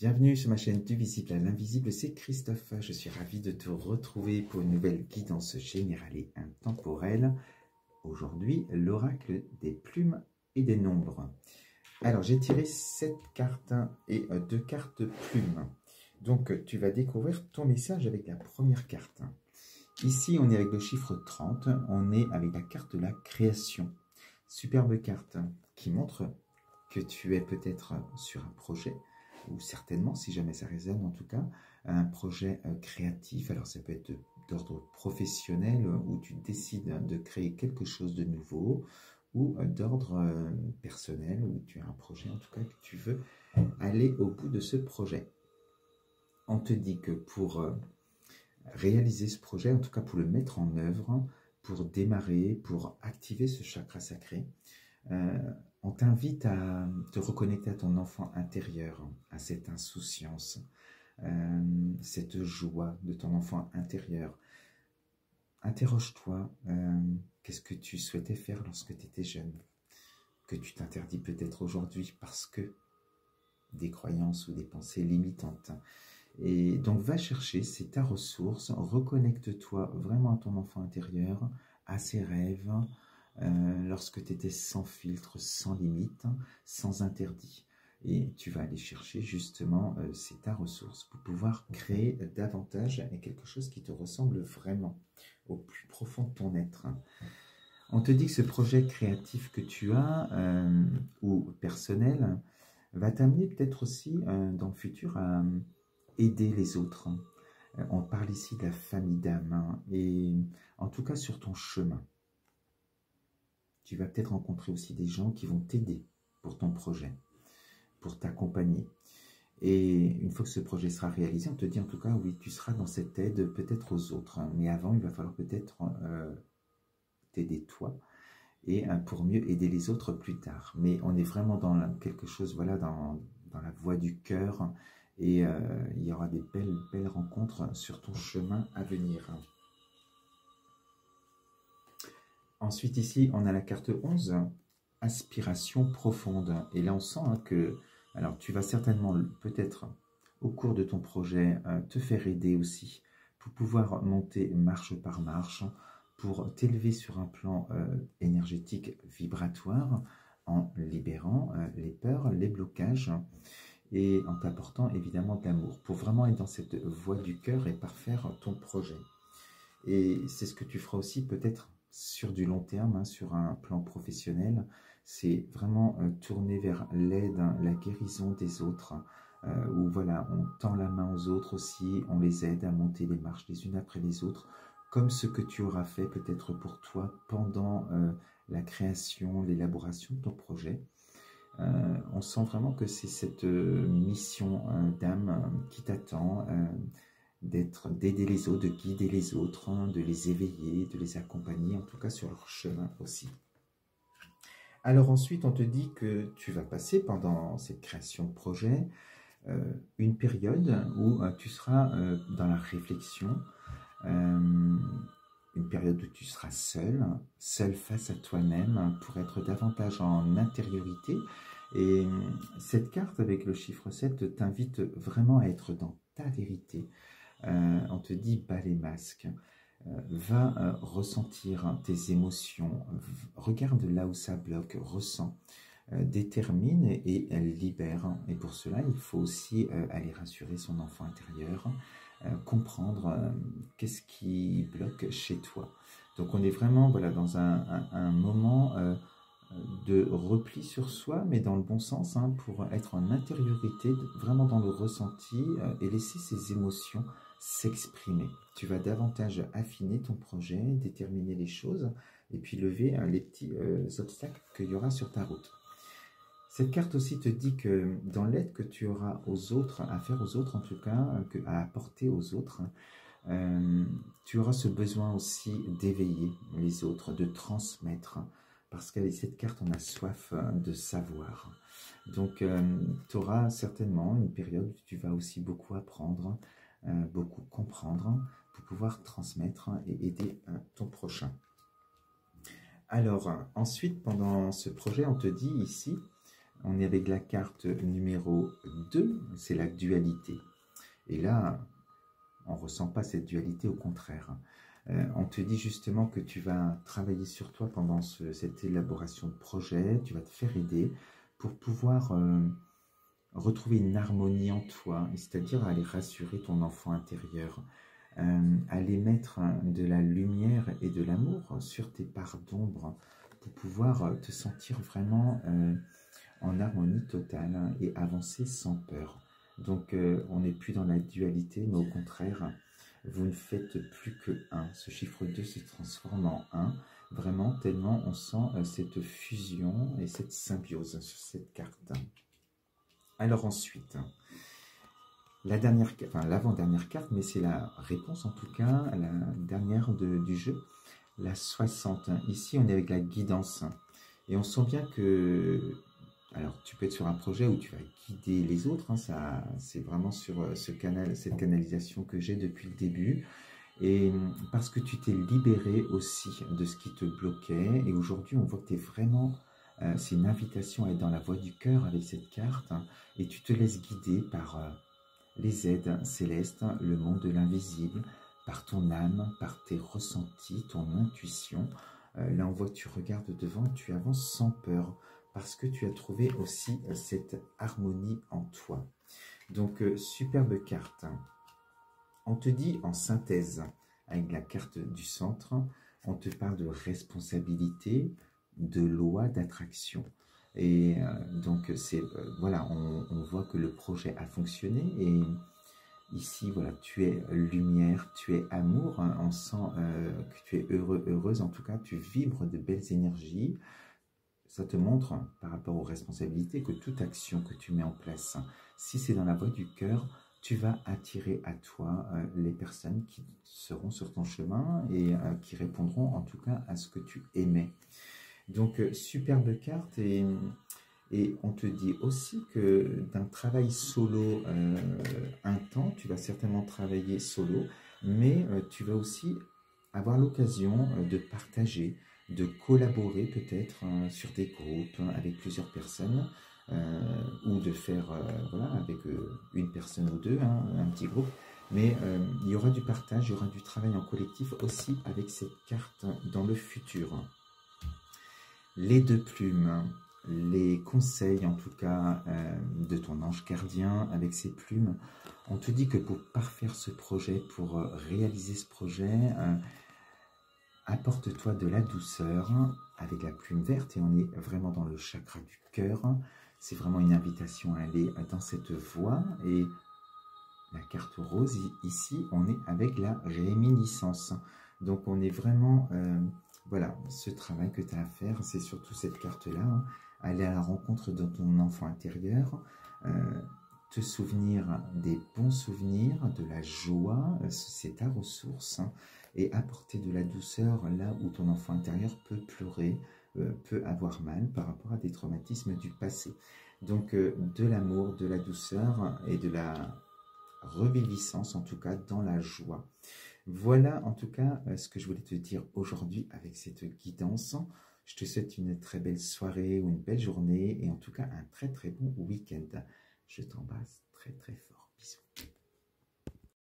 Bienvenue sur ma chaîne Du Visible à l'Invisible, c'est Christophe. Je suis ravi de te retrouver pour une nouvelle guidance générale et intemporelle. Aujourd'hui, l'oracle des plumes et des nombres. Alors, j'ai tiré 7 cartes et 2 cartes plumes. Donc, tu vas découvrir ton message avec la première carte. Ici, on est avec le chiffre 30, on est avec la carte de la création. Superbe carte qui montre que tu es peut-être sur un projet, ou certainement, si jamais ça résonne en tout cas, un projet créatif. Alors ça peut être d'ordre professionnel, où tu décides de créer quelque chose de nouveau, ou d'ordre personnel, où tu as un projet en tout cas que tu veux aller au bout de ce projet. On te dit que pour réaliser ce projet, en tout cas pour le mettre en œuvre, pour démarrer, pour activer ce chakra sacré, on t'invite à te reconnecter à ton enfant intérieur, à cette insouciance, cette joie de ton enfant intérieur. Interroge-toi, qu'est-ce que tu souhaitais faire lorsque tu étais jeune, que tu t'interdis peut-être aujourd'hui parce que des croyances ou des pensées limitantes. Et donc va chercher, c'est ta ressource, reconnecte-toi vraiment à ton enfant intérieur, à ses rêves, lorsque tu étais sans filtre, sans limite, sans interdit. Et tu vas aller chercher justement, c'est ta ressource pour pouvoir créer davantage et quelque chose qui te ressemble vraiment au plus profond de ton être. On te dit que ce projet créatif que tu as, ou personnel, va t'amener peut-être aussi dans le futur à aider les autres. On parle ici de la famille d'âme, et en tout cas sur ton chemin. Tu vas peut-être rencontrer aussi des gens qui vont t'aider pour ton projet, pour t'accompagner. Et une fois que ce projet sera réalisé, on te dit en tout cas, oui, tu seras dans cette aide peut-être aux autres. Mais avant, il va falloir peut-être t'aider toi, et pour mieux aider les autres plus tard. Mais on est vraiment dans quelque chose, voilà, dans la voie du cœur, et il y aura des belles rencontres sur ton chemin à venir. Ensuite, ici, on a la carte 11, aspiration profonde. Et là, on sent que, alors, tu vas certainement, peut-être, au cours de ton projet, te faire aider aussi, pour pouvoir monter marche par marche, pour t'élever sur un plan énergétique vibratoire, en libérant les peurs, les blocages, et en t'apportant évidemment de l'amour, pour vraiment être dans cette voie du cœur et parfaire ton projet. Et c'est ce que tu feras aussi peut-être sur du long terme, sur un plan professionnel, c'est vraiment tourner vers l'aide, la guérison des autres, où voilà, on tend la main aux autres aussi, on les aide à monter les marches les unes après les autres, comme ce que tu auras fait peut-être pour toi pendant la création, l'élaboration de ton projet. On sent vraiment que c'est cette mission d'âme qui t'attend, d'aider les autres, de guider les autres, de les éveiller, de les accompagner, en tout cas sur leur chemin aussi. Alors ensuite, on te dit que tu vas passer pendant cette création de projet une période où tu seras dans la réflexion, une période où tu seras seul face à toi-même pour être davantage en intériorité. Et cette carte avec le chiffre 7 t'invite vraiment à être dans ta vérité. On te dit, bas les masques, va ressentir tes émotions, regarde là où ça bloque, ressens, détermine et libère. Et pour cela, il faut aussi aller rassurer son enfant intérieur, comprendre qu'est-ce qui bloque chez toi. Donc on est vraiment, voilà, dans un moment de repli sur soi, mais dans le bon sens, pour être en intériorité, vraiment dans le ressenti, et laisser ses émotions s'exprimer. Tu vas davantage affiner ton projet, déterminer les choses, et puis lever les petits obstacles qu'il y aura sur ta route. Cette carte aussi te dit que dans l'aide que tu auras aux autres, à faire aux autres en tout cas, à apporter aux autres, tu auras ce besoin aussi d'éveiller les autres, de transmettre, parce qu'avec cette carte, on a soif de savoir. Donc, tu auras certainement une période où tu vas aussi beaucoup apprendre, beaucoup comprendre, pour pouvoir transmettre et aider ton prochain. Alors, ensuite, pendant ce projet, on te dit ici, On est avec la carte numéro 2, c'est la dualité. Et là, on ne ressent pas cette dualité, au contraire. On te dit justement que tu vas travailler sur toi pendant cette élaboration de projet, tu vas te faire aider pour pouvoir retrouver une harmonie en toi, c'est-à-dire aller rassurer ton enfant intérieur, aller mettre de la lumière et de l'amour sur tes parts d'ombre pour pouvoir te sentir vraiment en harmonie totale et avancer sans peur. Donc on n'est plus dans la dualité, mais au contraire, vous ne faites plus que 1. Ce chiffre 2 se transforme en 1, vraiment tellement on sent cette fusion et cette symbiose sur cette carte. Alors ensuite, la dernière, enfin l'avant-dernière carte, mais c'est la réponse en tout cas, la dernière du jeu, la 60. Ici, on est avec la guidance. Et on sent bien que, alors tu peux être sur un projet où tu vas guider les autres, hein, ça, c'est vraiment sur cette canalisation que j'ai depuis le début. Et parce que tu t'es libéré aussi de ce qui te bloquait. Et aujourd'hui, on voit que tu es vraiment... c'est une invitation à être dans la voie du cœur avec cette carte. Hein, et tu te laisses guider par les aides célestes, le monde de l'invisible, par ton âme, par tes ressentis, ton intuition. Là, on voit que tu regardes devant et tu avances sans peur. Parce que tu as trouvé aussi cette harmonie en toi. Donc, superbe carte. On te dit en synthèse, avec la carte du centre, on te parle de responsabilité, de loi d'attraction. Et donc, voilà, on voit que le projet a fonctionné. Et ici, voilà, tu es lumière, tu es amour. Hein, on sent que tu es heureux, heureuse. En tout cas, tu vibres de belles énergies. Ça te montre, par rapport aux responsabilités, que toute action que tu mets en place, si c'est dans la voie du cœur, tu vas attirer à toi les personnes qui seront sur ton chemin et qui répondront en tout cas à ce que tu aimais. Donc, superbe carte et on te dit aussi que d'un travail solo un temps, tu vas certainement travailler solo, mais tu vas aussi avoir l'occasion de partager, de collaborer peut-être sur des groupes avec plusieurs personnes ou de faire voilà, avec une personne ou deux, hein, un petit groupe. Mais il y aura du partage, il y aura du travail en collectif aussi avec cette carte dans le futur. Les 2 plumes, les conseils en tout cas de ton ange gardien avec ces plumes, on te dit que pour parfaire ce projet, pour réaliser ce projet, apporte-toi de la douceur avec la plume verte et on est vraiment dans le chakra du cœur. C'est vraiment une invitation à aller dans cette voie et la carte rose, ici on est avec la réminiscence. Donc on est vraiment, voilà, ce travail que tu as à faire, c'est surtout cette carte-là, hein, aller à la rencontre de ton enfant intérieur, te souvenir des bons souvenirs, de la joie, c'est ta ressource, hein, et apporter de la douceur là où ton enfant intérieur peut pleurer, peut avoir mal par rapport à des traumatismes du passé. Donc de l'amour, de la douceur et de la reviviscence, en tout cas dans la joie. Voilà en tout cas ce que je voulais te dire aujourd'hui avec cette guidance. Je te souhaite une très belle soirée ou une belle journée et en tout cas un très très bon week-end. Je t'embrasse très très fort. Bisous.